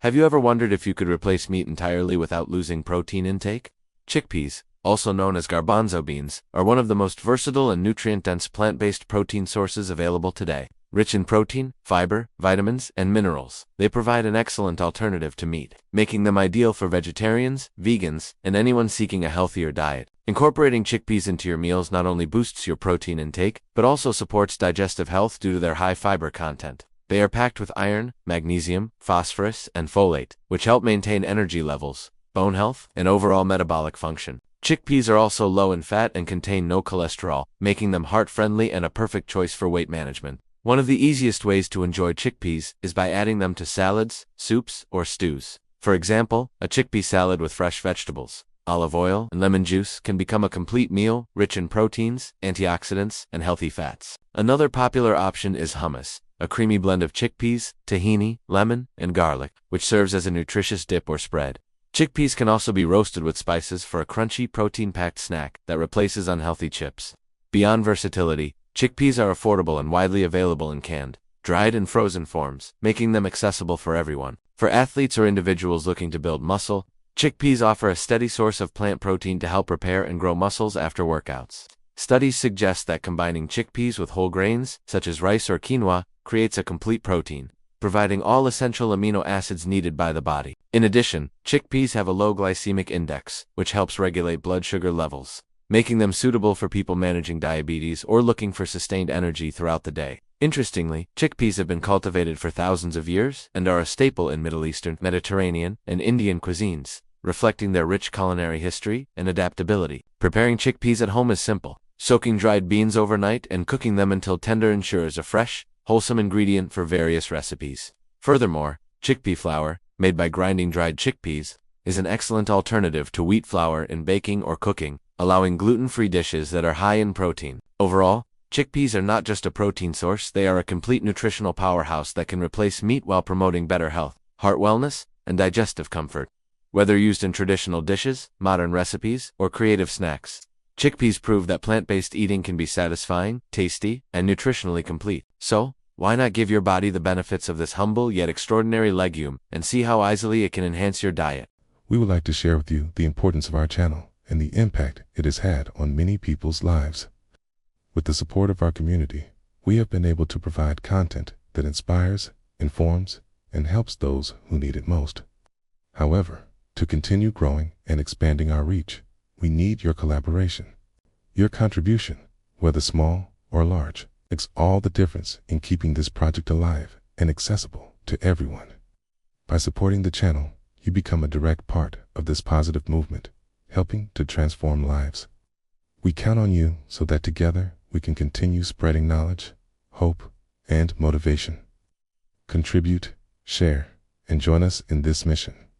Have you ever wondered if you could replace meat entirely without losing protein intake? Chickpeas, also known as garbanzo beans, are one of the most versatile and nutrient-dense plant-based protein sources available today. Rich in protein, fiber, vitamins, and minerals, they provide an excellent alternative to meat, making them ideal for vegetarians, vegans, and anyone seeking a healthier diet. Incorporating chickpeas into your meals not only boosts your protein intake, but also supports digestive health due to their high fiber content. They are packed with iron, magnesium, phosphorus, and folate, which help maintain energy levels, bone health, and overall metabolic function. Chickpeas are also low in fat and contain no cholesterol, making them heart-friendly and a perfect choice for weight management. One of the easiest ways to enjoy chickpeas is by adding them to salads, soups, or stews. For example, a chickpea salad with fresh vegetables, olive oil, and lemon juice can become a complete meal rich in proteins, antioxidants, and healthy fats. Another popular option is hummus, a creamy blend of chickpeas, tahini, lemon, and garlic, which serves as a nutritious dip or spread. Chickpeas can also be roasted with spices for a crunchy, protein-packed snack that replaces unhealthy chips. Beyond versatility, chickpeas are affordable and widely available in canned, dried, and frozen forms, making them accessible for everyone. For athletes or individuals looking to build muscle, chickpeas offer a steady source of plant protein to help repair and grow muscles after workouts. Studies suggest that combining chickpeas with whole grains, such as rice or quinoa, creates a complete protein, providing all essential amino acids needed by the body. In addition, chickpeas have a low glycemic index, which helps regulate blood sugar levels, making them suitable for people managing diabetes or looking for sustained energy throughout the day. Interestingly, chickpeas have been cultivated for thousands of years and are a staple in Middle Eastern, Mediterranean, and Indian cuisines, reflecting their rich culinary history and adaptability. Preparing chickpeas at home is simple. Soaking dried beans overnight and cooking them until tender ensures a fresh, wholesome ingredient for various recipes. Furthermore, chickpea flour, made by grinding dried chickpeas, is an excellent alternative to wheat flour in baking or cooking, allowing gluten-free dishes that are high in protein. Overall, chickpeas are not just a protein source, they are a complete nutritional powerhouse that can replace meat while promoting better health, heart wellness, and digestive comfort. Whether used in traditional dishes, modern recipes, or creative snacks, chickpeas prove that plant-based eating can be satisfying, tasty, and nutritionally complete. So, why not give your body the benefits of this humble yet extraordinary legume and see how easily it can enhance your diet? We would like to share with you the importance of our channel and the impact it has had on many people's lives. With the support of our community, we have been able to provide content that inspires, informs, and helps those who need it most. However, to continue growing and expanding our reach, we need your collaboration. Your contribution, whether small or large, makes all the difference in keeping this project alive and accessible to everyone. By supporting the channel, you become a direct part of this positive movement, helping to transform lives. We count on you so that together we can continue spreading knowledge, hope, and motivation. Contribute, share, and join us in this mission.